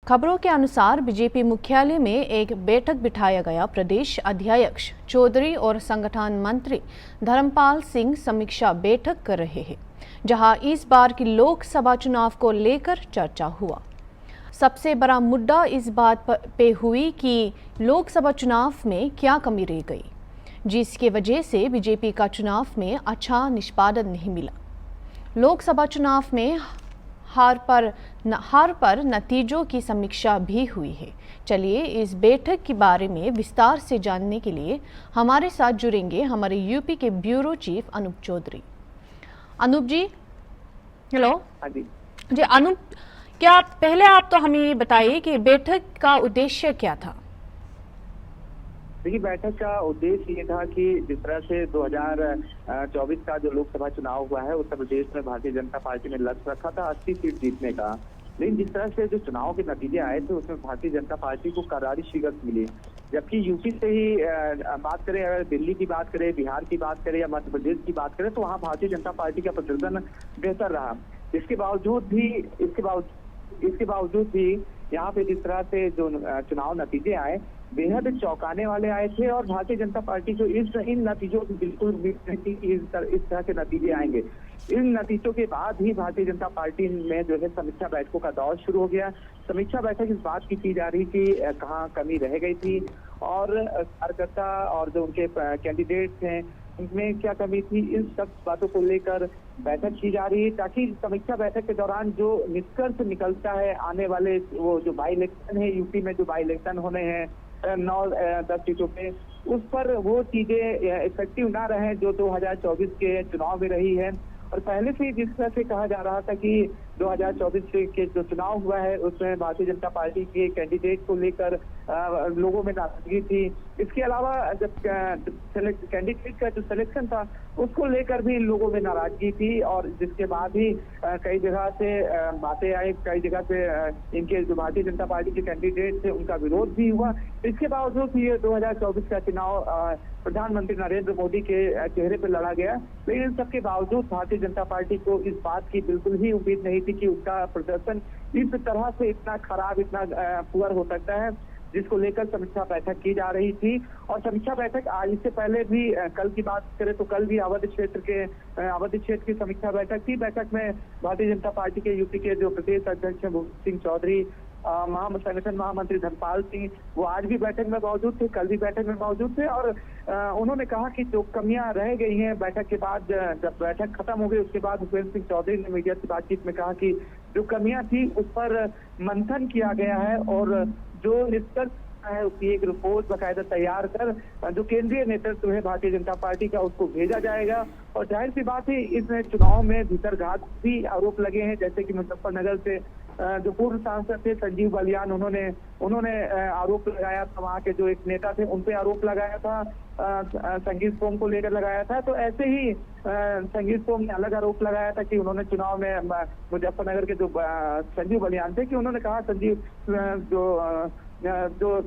खबरों के अनुसार बीजेपी मुख्यालय में एक बैठक बिठाया गया। प्रदेश अध्यक्ष चौधरी और संगठन मंत्री धर्मपाल सिंह समीक्षा बैठक कर रहे हैं, जहां इस बार की लोकसभा चुनाव को लेकर चर्चा हुआ। सबसे बड़ा मुद्दा इस बात पे हुई कि लोकसभा चुनाव में क्या कमी रह गई, जिसकी वजह से बीजेपी का चुनाव में अच्छा निष्पादन नहीं मिला। लोकसभा चुनाव में हार पर नतीजों की समीक्षा भी हुई है। चलिए इस बैठक के बारे में विस्तार से जानने के लिए हमारे साथ जुड़ेंगे हमारे यूपी के ब्यूरो चीफ अनूप चौधरी। अनूप जी, हेलो। हाँ जी। जी अनूप, क्या पहले आप तो हमें ये बताइए कि बैठक का उद्देश्य क्या था? देखिए, बैठक का उद्देश्य ये था कि जिस तरह से 2024 का जो लोकसभा चुनाव हुआ है उत्तर प्रदेश में भारतीय जनता पार्टी ने लक्ष्य रखा था 80 सीट जीतने का, लेकिन जिस तरह से जो चुनाव के नतीजे आए थे उसमें भारतीय जनता पार्टी को करारी शिकस्त मिली। जबकि यूपी से ही बात करें, अगर दिल्ली की बात करें, बिहार की बात करें या मध्य प्रदेश की बात करें तो वहाँ भारतीय जनता पार्टी का प्रदर्शन बेहतर रहा। इसके बावजूद भी यहाँ पे जिस तरह से जो चुनाव नतीजे आए बेहद चौंकाने वाले आए थे और भारतीय जनता पार्टी को इन नतीजों की बिल्कुल उम्मीद नहीं थी कि इस तरह के नतीजे आएंगे। इन नतीजों के बाद ही भारतीय जनता पार्टी में जो है समीक्षा बैठकों का दौर शुरू हो गया। समीक्षा बैठक इस बात की जा रही थी कहाँ कमी रह गई थी और कार्यकर्ता और जो उनके कैंडिडेट हैं उनमें क्या कमी थी, इन सब बातों को लेकर बैठक की जा रही है, ताकि समीक्षा बैठक के दौरान जो निष्कर्ष निकलता है आने वाले वो जो बाई इलेक्शन है यूपी में, जो बाई इलेक्शन होने हैं 9-10 सीटों पे, उस पर वो चीजें इफेक्टिव ना रहे जो 2024 के चुनाव में रही है। और पहले से जिस तरह से कहा जा रहा था कि 2024 के जो चुनाव हुआ है उसमें भारतीय जनता पार्टी के कैंडिडेट को लेकर लोगों में नाराजगी थी। इसके अलावा जब कैंडिडेट का जो सिलेक्शन था उसको लेकर भी लोगों में नाराजगी थी और जिसके बाद ही कई जगह से बातें आई, कई जगह से इनके जो भारतीय जनता पार्टी के कैंडिडेट थे उनका विरोध भी हुआ। इसके बावजूद ये 2024 का चुनाव प्रधानमंत्री नरेंद्र मोदी के चेहरे पर लड़ा गया, लेकिन इन सबके बावजूद भारतीय जनता पार्टी को इस बात की बिल्कुल ही उम्मीद नहीं थी कि उसका प्रदर्शन इस तरह से इतना खराब, इतना पुअर हो सकता है, जिसको लेकर समीक्षा बैठक की जा रही थी। और समीक्षा बैठक आज, इससे पहले भी कल की बात करें तो कल भी अवध क्षेत्र की समीक्षा बैठक थी। बैठक में भारतीय जनता पार्टी के यूपी के जो प्रदेश अध्यक्ष हैं भूपेंद्र सिंह चौधरी, संगठन महामंत्री धर्मपाल सिंह, वो आज भी बैठक में मौजूद थे, कल भी बैठक में मौजूद थे और उन्होंने कहा कि जो कमियां रह गई हैं बैठक के बाद, जब बैठक खत्म हो गई उसके बाद भूपेंद्र सिंह चौधरी ने मीडिया से बातचीत में कहा कि जो कमियां थी उस पर मंथन किया गया है और जो निष्कर्ष है उसकी एक रिपोर्ट बाकायदा तैयार कर जो केंद्रीय नेतृत्व है भारतीय जनता पार्टी का उसको भेजा जाएगा। और जाहिर सी बात है इस चुनाव में भीतरघात भी आरोप लगे हैं, जैसे कि मुजफ्फरनगर से जो पूर्व सांसद थे संजीव बलियान, उन्होंने आरोप लगाया था, वहाँ के जो एक नेता थे उन पे आरोप लगाया था, संगीत सोम को लेकर लगाया था। तो ऐसे ही संगीत सोम ने अलग आरोप लगाया था कि उन्होंने चुनाव में मुजफ्फरनगर के जो संजीव बलियान थे कि उन्होंने कहा जो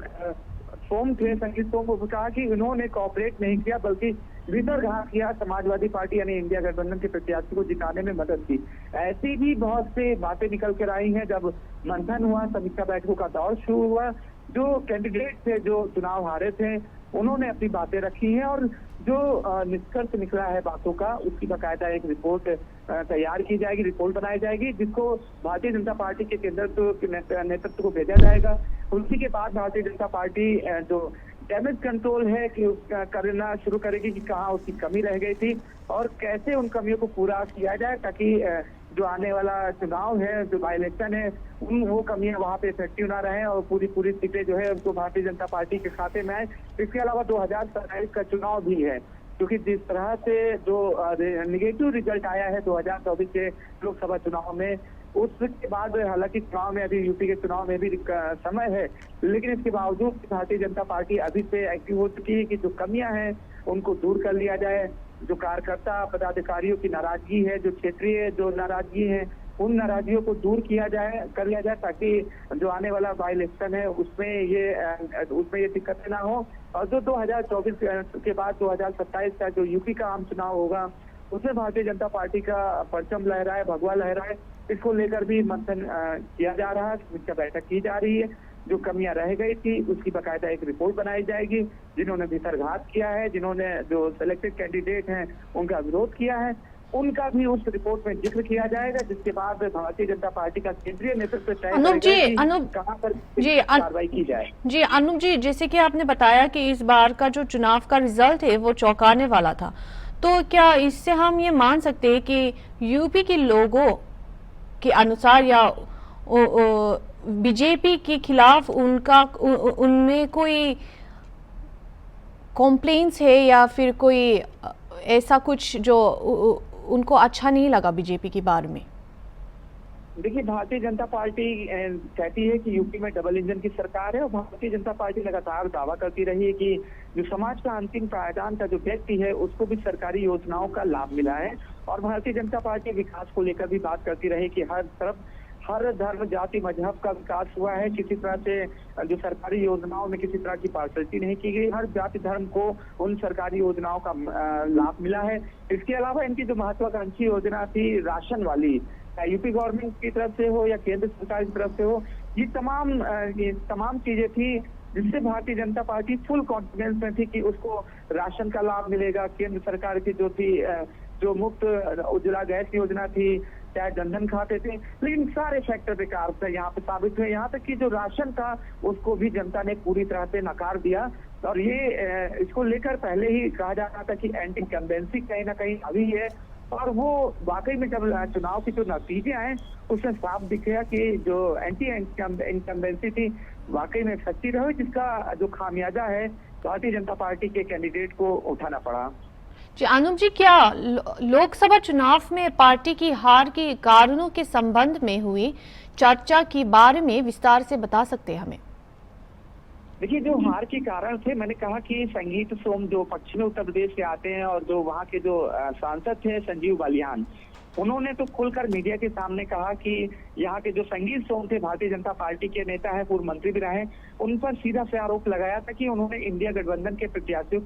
सोम थे, संगीत सोम को कहा कि इन्होंने कोऑपरेट नहीं किया बल्कि भीतरघात किया, समाजवादी पार्टी यानी इंडिया गठबंधन के प्रत्याशी को जिताने में मदद की। ऐसी भी बहुत से बातें निकल कर आई हैं। जब मंथन हुआ, समीक्षा बैठकों का दौर शुरू हुआ, जो कैंडिडेट थे जो चुनाव हारे थे उन्होंने अपनी बातें रखी हैं और जो निष्कर्ष निकला है बातों का उसकी बाकायदा एक रिपोर्ट तैयार की जाएगी, रिपोर्ट बनाई जाएगी, जिसको भारतीय जनता पार्टी के नेतृत्व को भेजा जाएगा। उसी के बाद भारतीय जनता पार्टी जो डैमेज कंट्रोल है कि करना शुरू करेगी कि कहाँ उसकी कमी रह गई थी और कैसे उन कमियों को पूरा किया जाए, ताकि जो आने वाला चुनाव है, जो बाई इलेक्शन है, वो कमियां वहाँ पे इफेक्टिव ना रहे और पूरी सीटें जो है उनको भारतीय जनता पार्टी के खाते में आए। इसके अलावा 2027 का चुनाव भी है, क्योंकि जिस तरह से जो निगेटिव रिजल्ट आया है 2024 के लोकसभा चुनाव में, उसके बाद हालांकि चुनाव में अभी यूपी के चुनाव में भी समय है, लेकिन इसके बावजूद भारतीय जनता पार्टी अभी से एक्टिव हो चुकी है कि जो कमियां हैं उनको दूर कर लिया जाए। जो कार्यकर्ता पदाधिकारियों की नाराजगी है, जो क्षेत्रीय जो नाराजगी है, उन नाराजगियों को दूर कर लिया जाए ताकि जो आने वाला बाई इलेक्शन है उसमें ये दिक्कतें ना हो। और जो 2024 के बाद 2027 का जो यूपी का आम चुनाव होगा उसमें भारतीय जनता पार्टी का परचम लहराए, भगवा लहराए इसको लेकर भी मंथन किया जा रहा है, समीक्षा बैठक की जा रही है। जो कमियां रह गई थी उसकी बकायदा एक रिपोर्ट बनाई जाएगी। जिन्होंने भीतरघात किया है, जिन्होंने जो सिलेक्टेड कैंडिडेट हैं उनका विरोध किया है, उनका भी उस रिपोर्ट में जिक्र किया जाएगा, जिसके बाद भारतीय जनता पार्टी का केंद्रीय नेतृत्व तय करेगा कि कहां पर कार्रवाई की जाए। जी अनूप जी, जैसे कि आपने बताया कि इस बार का जो चुनाव का रिजल्ट है वो चौंकाने वाला था, तो क्या इससे हम ये मान सकते हैं कि यूपी के लोगों के अनुसार या बीजेपी के खिलाफ उनमें कोई कॉम्प्लेन्स है या फिर कोई ऐसा कुछ जो उनको अच्छा नहीं लगा बीजेपी के बारे में? देखिए, भारतीय जनता पार्टी कहती है कि यूपी में डबल इंजन की सरकार है और भारतीय जनता पार्टी लगातार दावा करती रही है कि जो समाज का अंतिम पायदान का जो व्यक्ति है उसको भी सरकारी योजनाओं का लाभ मिला है। और भारतीय जनता पार्टी विकास को लेकर भी बात करती रही कि हर तरफ हर धर्म, जाति, मजहब का विकास हुआ है। किसी तरह से जो सरकारी योजनाओं में किसी तरह की पार्शलिटी नहीं की गई, हर जाति धर्म को उन सरकारी योजनाओं का लाभ मिला है। इसके अलावा इनकी जो महत्वाकांक्षी योजना थी राशन वाली, यूपी गवर्नमेंट की तरफ से हो या केंद्र सरकार की तरफ से हो, ये तमाम चीजें थी जिससे Bharatiya Janata party full confidence में थी कि उसको राशन का लाभ मिलेगा। केंद्र सरकार की जो थी जो मुफ्त उज्ज्वला गैस योजना थी, चाहे जनधन खाते थे, लेकिन सारे फैक्टर बेकार थे यहाँ पे साबित हुए। यहाँ तक कि जो राशन था उसको भी जनता ने पूरी तरह से नकार दिया। और ये इसको लेकर पहले ही कहा जा रहा था कि एंटी इनकम्बेंसी कहीं ना कहीं अभी है, और वो वाकई में जब चुनाव के जो नतीजे आए उसमें साफ दिखेगा कि जो एंटी इनकम्बेंसी थी वाकई में सच्ची रही, जिसका जो खामियाजा है भारतीय जनता पार्टी के कैंडिडेट को उठाना पड़ा। जी अनूप जी, क्या लोकसभा चुनाव में पार्टी की हार के कारणों के संबंध में हुई चर्चा के बारे में विस्तार से बता सकते हैं हमें? देखिए, जो हार के कारण थे, मैंने कहा कि संगीत सोम जो पश्चिमी उत्तर प्रदेश से आते हैं और जो वहाँ के जो सांसद थे संजीव बालियान, उन्होंने तो खुलकर मीडिया के सामने कहा कि यहाँ के जो संगीत सोम थे भारतीय जनता पार्टी के नेता है, पूर्व मंत्री भी रहे, उन पर सीधा से आरोप लगाया था कि उन्होंने इंडिया गठबंधन के प्रत्याशी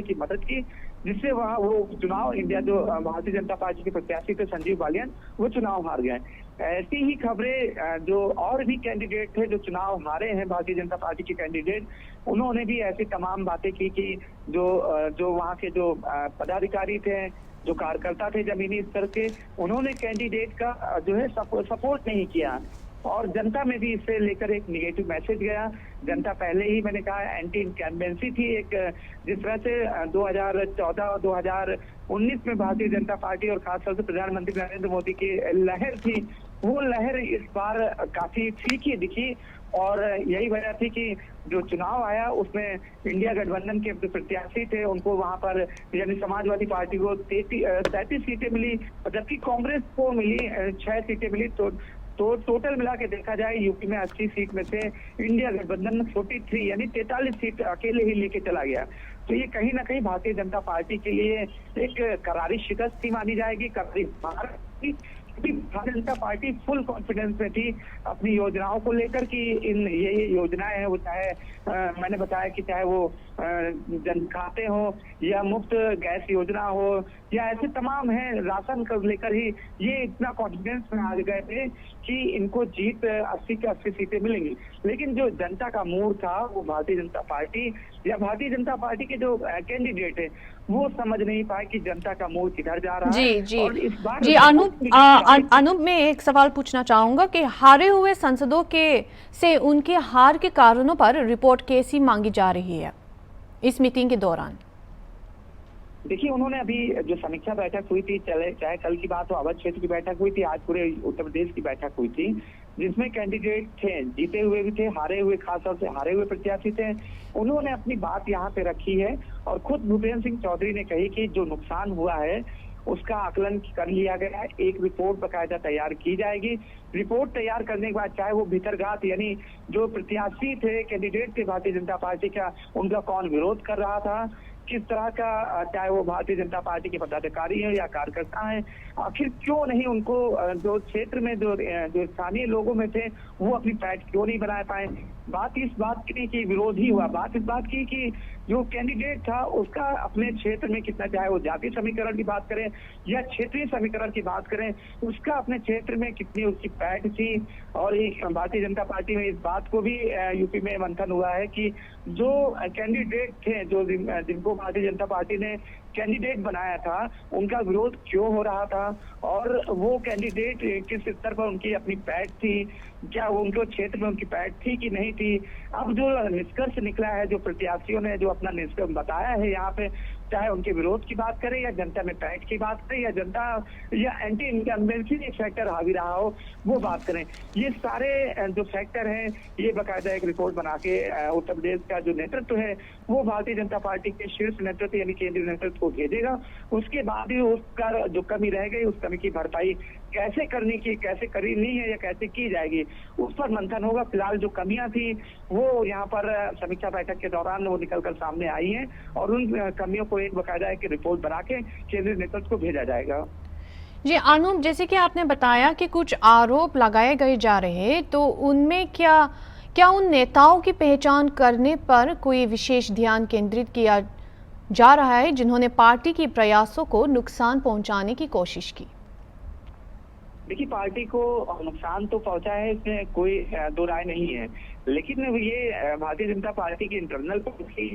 की मदद की, जिससे वहाँ वो चुनाव जो भारतीय जनता पार्टी के प्रत्याशी थे संजीव बालियान, वो चुनाव हार गए। ऐसी ही खबरें जो और भी कैंडिडेट थे जो चुनाव हारे हैं भारतीय जनता पार्टी के कैंडिडेट, उन्होंने भी ऐसी तमाम बातें की कि जो वहाँ के जो पदाधिकारी थे, जो कार्यकर्ता थे जमीनी स्तर के, उन्होंने कैंडिडेट का जो है सपोर्ट नहीं किया। और जनता में भी इससे लेकर एक निगेटिव मैसेज गया। जनता पहले ही, मैंने कहा, एंटी इनकम्बेंसी थी। एक जिस तरह से 2014 और 2019 में भारतीय जनता पार्टी और खासतौर से प्रधानमंत्री नरेंद्र मोदी की लहर थी, वो लहर इस बार काफी फीकी दिखी। और यही वजह थी कि जो चुनाव आया उसमें इंडिया गठबंधन के प्रत्याशी थे, उनको वहां पर यानी समाजवादी पार्टी को 37 सीटें मिली, जबकि कांग्रेस को मिली 6 सीटें मिली। तो टोटल मिला के देखा जाए यूपी में 80 सीट में से इंडिया गठबंधन 43 यानी 43 सीट अकेले ही लेके चला गया। तो ये कहीं ना कहीं भारतीय जनता पार्टी के लिए एक करारी शिकस्त ही मानी जाएगी, करारी हार। Bharatiya Janata party full confidence में थी अपनी योजनाओं को लेकर कि ये योजनाएं हैं, वो चाहे मैंने बताया कि चाहे वो जन खाते हो या मुफ्त गैस योजना हो या ऐसे तमाम हैं, राशन को लेकर ही ये इतना कॉन्फिडेंस में आ गए थे कि इनको जीत 80 के 80 सीटें मिलेंगी। लेकिन जो जनता का मूड था वो भारतीय जनता पार्टी या भारतीय जनता पार्टी के जो कैंडिडेट है वो समझ नहीं पाए कि जनता का मूड किधर जा रहा है। जी और इस बार जी अनूप, मैं एक सवाल पूछना चाहूंगा कि हारे हुए सांसदों के से उनके हार के कारणों पर रिपोर्ट कैसी मांगी जा रही है इस मीटिंग के दौरान? देखिए, उन्होंने अभी जो समीक्षा बैठक हुई थी, चाहे कल की बात हो, अवध क्षेत्र की बैठक हुई थी, आज पूरे उत्तर प्रदेश की बैठक हुई थी, जिसमें कैंडिडेट थे, जीते हुए भी थे, हारे हुए, खासतौर से हारे हुए प्रत्याशी थे। उन्होंने अपनी बात यहाँ पे रखी है और खुद भूपेंद्र सिंह चौधरी ने कही कि जो नुकसान हुआ है उसका आकलन कर लिया गया है, एक रिपोर्ट बकायदा तैयार की जाएगी। रिपोर्ट तैयार करने के बाद चाहे वो भीतरघात यानी जो प्रत्याशी थे, कैंडिडेट थे भारतीय जनता पार्टी का, उनका कौन विरोध कर रहा था किस तरह का, चाहे वो भारतीय जनता पार्टी के पदाधिकारी है या कार्यकर्ता है, आखिर क्यों नहीं उनको जो क्षेत्र में जो स्थानीय लोगों में थे वो अपनी पैठ क्यों नहीं बना पाए। बात इस बात की नहीं कि विरोध ही हुआ, बात इस बात की कि जो कैंडिडेट था उसका अपने क्षेत्र में कितना, चाहे वो जातीय समीकरण की बात करें या क्षेत्रीय समीकरण की बात करें, उसका अपने क्षेत्र में कितनी उसकी पैठ थी। और भारतीय जनता पार्टी में इस बात को भी यूपी में मंथन हुआ है कि जो कैंडिडेट थे, जो जिनको भारतीय जनता पार्टी ने कैंडिडेट बनाया था, उनका विरोध क्यों हो रहा था और वो कैंडिडेट किस स्तर पर उनकी अपनी पैठ थी, क्या वो उनके क्षेत्र में उनकी पैठ थी कि नहीं थी। अब जो निष्कर्ष निकला है, जो प्रत्याशियों ने जो अपना निष्कर्ष बताया है यहाँ पे, चाहे उनके विरोध की बात करें या जनता में पैठ की बात करें या जनता या एंटी इनकम्बेंसी फैक्टर हावी रहा हो वो बात करें, ये सारे जो फैक्टर हैं ये बाकायदा एक रिपोर्ट बना के उत्तर प्रदेश का जो नेतृत्व है वो भारतीय जनता पार्टी के शीर्ष नेतृत्व यानी केंद्रीय नेतृत्व को भेजेगा। उसके बाद ही उसका जो कमी रह गई उस कमी की भरपाई कैसे करनी है या कैसे की जाएगी उस पर मंथन होगा। फिलहाल जो कमियां थी वो यहाँ पर समीक्षा बैठक के दौरान वो निकलकर सामने आई हैं और उन कमियों को एक बाकायदा एक रिपोर्ट बना के केंद्रीय नेतृत्व को भेजा जाएगा। जी अनूप, जैसे कि आपने बताया कि कुछ आरोप लगाए गए जा रहे हैं, तो उनमें क्या उन नेताओं की पहचान करने पर कोई विशेष ध्यान केंद्रित किया जा रहा है जिन्होंने पार्टी के प्रयासों को नुकसान पहुंचाने की कोशिश की? देखिए, पार्टी को नुकसान तो पहुंचा है, इसमें कोई दो राय नहीं है, लेकिन ये भारतीय जनता पार्टी की इंटरनल पॉलिसी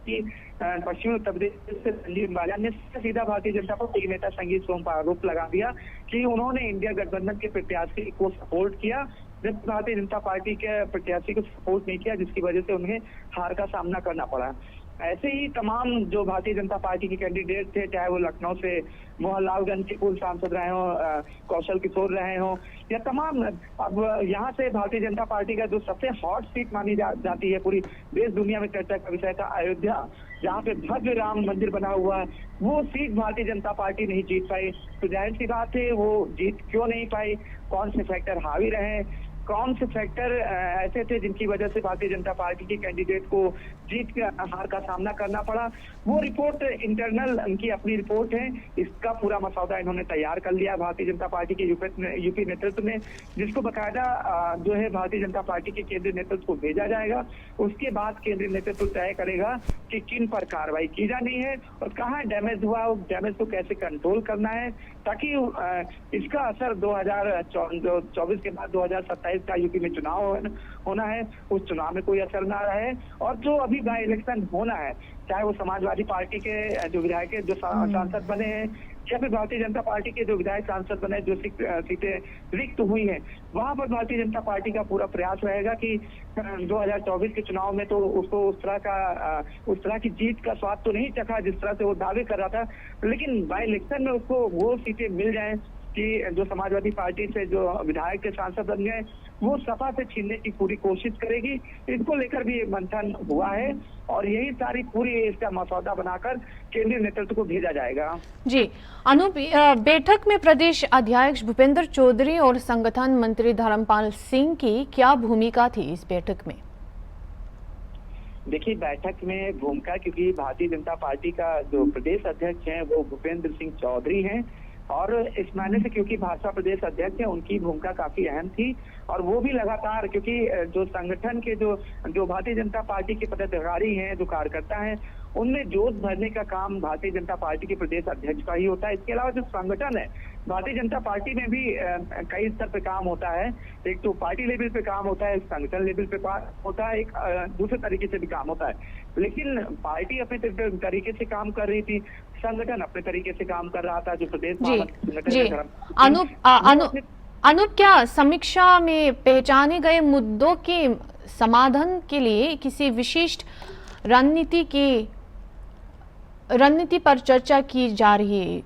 कि पश्चिमी उत्तर प्रदेश से संजीव बालियान ने सीधा भारतीय जनता पार्टी के नेता संगीत सोम पर आरोप लगा दिया कि उन्होंने इंडिया गठबंधन के प्रत्याशी को सपोर्ट किया, जब भारतीय जनता पार्टी के प्रत्याशी को सपोर्ट नहीं किया, जिसकी वजह से उन्हें हार का सामना करना पड़ा। ऐसे ही तमाम जो भारतीय जनता पार्टी के कैंडिडेट थे, चाहे वो लखनऊ से मोहनलालगंज के पूर्व सांसद रहे हों, कौशल किशोर रहे हों, या तमाम अब यहाँ से भारतीय जनता पार्टी का जो सबसे हॉट सीट मानी जाती है पूरी देश दुनिया में चर्चा का विषय था, अयोध्या, जहाँ पे भव्य राम मंदिर बना हुआ है, वो सीट भारतीय जनता पार्टी नहीं जीत पाई। तो जाहिर सी बात है वो जीत क्यों नहीं पाई, कौन से फैक्टर हावी रहे, कौन से फैक्टर ऐसे थे जिनकी वजह से भारतीय जनता पार्टी के कैंडिडेट को जीत के हार का सामना करना पड़ा, वो रिपोर्ट इंटरनल उनकी अपनी रिपोर्ट है। इसका पूरा मसौदा इन्होंने तैयार कर लिया भारतीय जनता पार्टी के यूपी नेतृत्व ने, जिसको बकायदा जो है भारतीय जनता पार्टी के केंद्रीय नेतृत्व को भेजा जाएगा। उसके बाद केंद्रीय नेतृत्व तय करेगा कि किन पर कार्रवाई की जानी है और कहाँ डैमेज हुआ, उस डैमेज को कैसे कंट्रोल करना है, ताकि इसका असर 2024 के बाद 2027 का यूपी में चुनाव होना है, उस चुनाव में कोई असर ना रहे। और जो अभी बाई इलेक्शन होना है, चाहे वो समाजवादी पार्टी के जो विधायक जो सांसद बने हैं या फिर भारतीय जनता पार्टी के जो विधायक सांसद बने, जो सीटें रिक्त हुई हैं, वहां पर भारतीय जनता पार्टी का पूरा प्रयास रहेगा कि 2024 के चुनाव में तो उसको उस तरह की जीत का स्वाद तो नहीं चखा जिस तरह से वो दावे कर रहा था, लेकिन बाई इलेक्शन में उसको वो सीटें मिल जाएं कि जो समाजवादी पार्टी से जो विधायक के सांसद बन गए वो सपा से छीनने की पूरी कोशिश करेगी। इसको लेकर भी मंथन हुआ है और यही सारी पूरी इसका मसौदा बनाकर केंद्रीय नेतृत्व को भेजा जाएगा। जी अनूप, बैठक में प्रदेश अध्यक्ष भूपेंद्र चौधरी और संगठन मंत्री धर्मपाल सिंह की क्या भूमिका थी इस बैठक में? देखिए, बैठक में भूमिका, क्योंकि भारतीय जनता पार्टी का जो प्रदेश अध्यक्ष हैं वो भूपेंद्र सिंह चौधरी हैं, और इस मायने से क्योंकि भाजपा प्रदेश अध्यक्ष है उनकी भूमिका काफी अहम थी, और वो भी लगातार, क्योंकि जो संगठन के जो भारतीय जनता पार्टी के पदाधिकारी हैं, जो कार्यकर्ता हैं, उनमें जोश भरने का काम भारतीय जनता पार्टी के प्रदेश अध्यक्ष का ही होता है। इसके अलावा जो संगठन है भारतीय जनता पार्टी में भी कई स्तर पे काम होता है, एक तो पार्टी लेवल पे काम होता है, संगठन लेवल पे होता है, एक दूसरे तरीके से भी काम होता है। लेकिन पार्टी अपने तरीके से काम कर रही थी, संगठन अपने तरीके से काम कर रहा था, जो प्रदेश संगठन। अनूप, क्या समीक्षा में पहचाने गए मुद्दों के समाधान के लिए किसी विशिष्ट रणनीति पर चर्चा की जा रही है?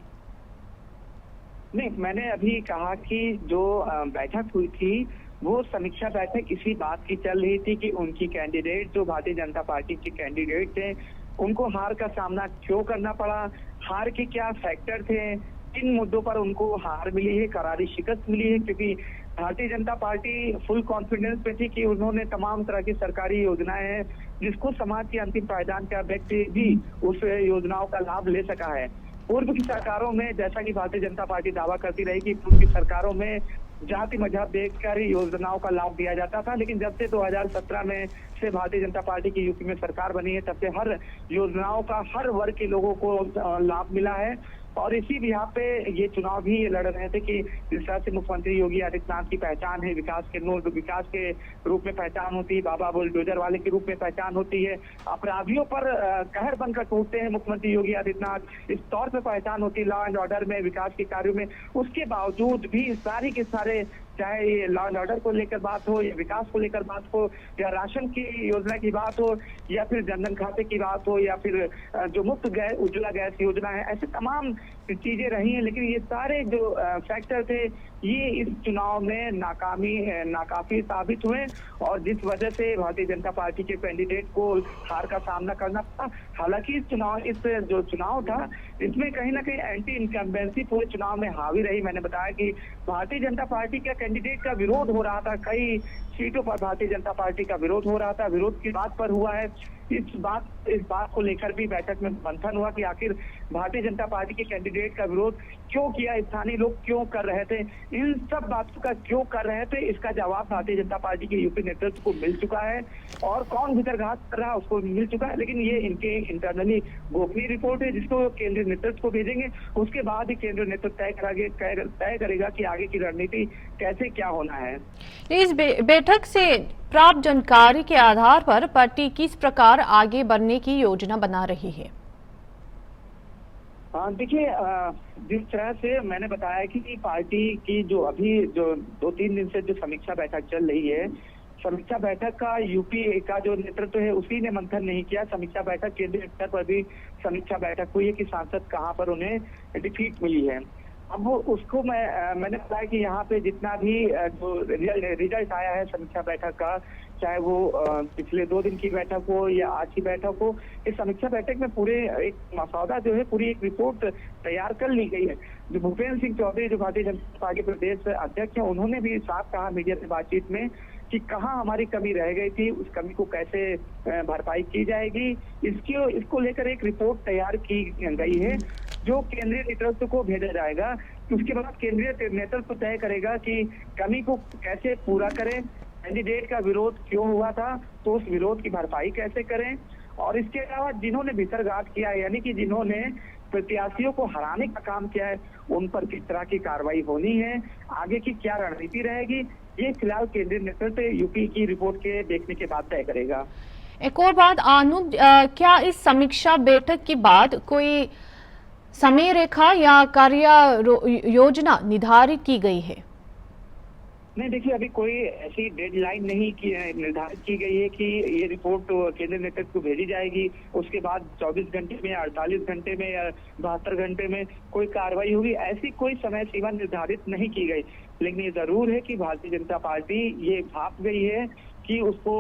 नहीं, मैंने अभी कहा कि जो बैठक हुई थी वो समीक्षा बैठक इसी बात की चल रही थी कि उनकी कैंडिडेट, जो भारतीय जनता पार्टी के कैंडिडेट थे, उनको हार का सामना क्यों करना पड़ा, हार के क्या फैक्टर थे, किन मुद्दों पर उनको हार मिली है, करारी शिकस्त मिली है, क्योंकि Bharatiya Janata party full confidence पे थी कि उन्होंने तमाम तरह की सरकारी योजनाएं हैं जिसको समाज के अंतिम पायदान का व्यक्ति भी उस योजनाओं का लाभ ले सका है। पूर्व की सरकारों में जैसा कि भारतीय जनता पार्टी दावा करती रही कि पूर्व की सरकारों में जाति मजहब देखकर योजनाओं का लाभ दिया जाता था, लेकिन जब से 2017 में से भारतीय जनता पार्टी की यूपी में सरकार बनी है, तब से हर योजनाओं का हर वर्ग के लोगों को लाभ मिला है। और इसी बिहार पे ये चुनाव भी लड़ रहे थे कि जिस तरह से मुख्यमंत्री योगी आदित्यनाथ की पहचान है विकास के रूप में पहचान होती है, बाबा बुलडोजर वाले के रूप में पहचान होती है, अपराधियों पर कहर बनकर टूटते हैं मुख्यमंत्री योगी आदित्यनाथ, इस तौर पे पहचान होती है लॉ एंड ऑर्डर में, विकास के कार्यों में। उसके बावजूद भी सारी के सारे, चाहे ये लॉ एंड ऑर्डर को लेकर बात हो या विकास को लेकर बात हो या राशन की योजना की बात हो या फिर जनधन खाते की बात हो या फिर जो मुफ्त गैस उज्ज्वला गैस योजना है, ऐसे तमाम चीजें रही हैं। लेकिन ये सारे जो फैक्टर थे ये इस चुनाव में नाकाफी साबित हुए और जिस वजह से भारतीय जनता पार्टी के कैंडिडेट को हार का सामना करना पड़ा। हालांकि इस जो चुनाव था इसमें कहीं ना कहीं एंटी इनकम्बेंसी पूरे चुनाव में हावी रही। मैंने बताया कि भारतीय जनता पार्टी का कैंडिडेट का विरोध हो रहा था, कई सीटों पर भारतीय जनता पार्टी का विरोध हो रहा था, विरोध की बात पर हुआ है। इस बात को लेकर भी बैठक में मंथन हुआ कि आखिर भारतीय जनता पार्टी के कैंडिडेट का विरोध क्यों किया, स्थानीय लोग क्यों कर रहे थे, इन सब बातों का क्यों कर रहे थे, इसका जवाब भारतीय जनता पार्टी के यूपी नेतृत्व को मिल चुका है और कौन भीतरघात कर रहा है उसको मिल चुका है। लेकिन ये इनके इंटरनली गोपनीय रिपोर्ट है जिसको केंद्रीय नेतृत्व को भेजेंगे, उसके बाद ही केंद्रीय नेतृत्व तय करेगा कि आगे की रणनीति कैसे क्या होना है। इस बैठक से प्राप्त जानकारी के आधार पर पार्टी किस प्रकार आगे बढ़ने की योजना बना रही है? देखिए, जिस तरह से मैंने बताया कि पार्टी की जो 2-3 दिन से जो समीक्षा बैठक चल रही है, समीक्षा बैठक का यूपी का जो नेतृत्व है उसी ने मंथन नहीं किया। समीक्षा बैठक केंद्रीय स्तर पर भी समीक्षा बैठक हुई है कि सांसद कहां पर उन्हें डिफीट मिली है। अब वो उसको मैंने बताया कि यहाँ पे जितना भी जो रिजल्ट आया है समीक्षा बैठक का, चाहे वो पिछले 2 दिन की बैठक हो या आज की बैठक हो, इस समीक्षा बैठक में पूरे एक मसौदा जो है, पूरी एक रिपोर्ट तैयार कर ली गई है। जो भूपेंद्र सिंह चौधरी जो भारतीय जनता पार्टी प्रदेश अध्यक्ष हैं, उन्होंने भी साफ कहा मीडिया से बातचीत में कि कहाँ हमारी कमी रह गई थी, उस कमी को कैसे भरपाई की जाएगी, इसको लेकर एक रिपोर्ट तैयार की गई है जो केंद्रीय नेतृत्व को भेजा जाएगा। उसके बाद केंद्रीय नेतृत्व तय करेगा कि कमी को कैसे पूरा करें, कैंडिडेट का विरोध क्यों हुआ था तो उस विरोध की भरपाई कैसे करें, और इसके अलावा जिन्होंने भीतरघात किया है यानी कि जिन्होंने प्रत्याशियों को हराने का काम किया है उन पर किस तरह की कार्रवाई होनी है, आगे की क्या रणनीति रहेगी, ये फिलहाल केंद्रीय नेतृत्व यूपी की रिपोर्ट के देखने के बाद तय करेगा। एक और बात अनूप, क्या इस समीक्षा बैठक के बाद कोई समय रेखा या कार्य योजना निर्धारित की गई है? नहीं, देखिए अभी कोई ऐसी डेडलाइन नहीं निर्धारित की गई है कि ये रिपोर्ट केंद्रीय नेतृत्व को भेजी जाएगी, उसके बाद 24 घंटे में, 48 घंटे में या 72 घंटे में कोई कार्रवाई होगी, ऐसी कोई समय सीमा निर्धारित नहीं की गई। लेकिन ये जरूर है कि भारतीय जनता पार्टी ये भाप गई है कि उसको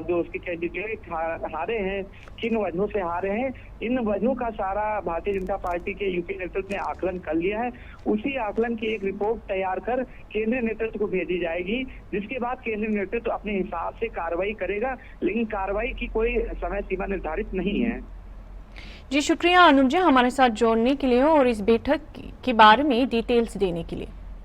जो उसके कैंडिडेट हारे हैं, किन वजहों से हारे हैं, इन वजहों का सारा भारतीय जनता पार्टी के यूपी नेतृत्व ने आकलन कर लिया है। उसी आकलन की एक रिपोर्ट तैयार कर केंद्रीय नेतृत्व को भेजी जाएगी, जिसके बाद केंद्रीय नेतृत्व अपने हिसाब से कार्रवाई करेगा, लेकिन कार्रवाई की कोई समय सीमा निर्धारित नहीं है। जी शुक्रिया अनुप जी, हमारे साथ जोड़ने के लिए और इस बैठक के बारे में डिटेल्स देने के लिए।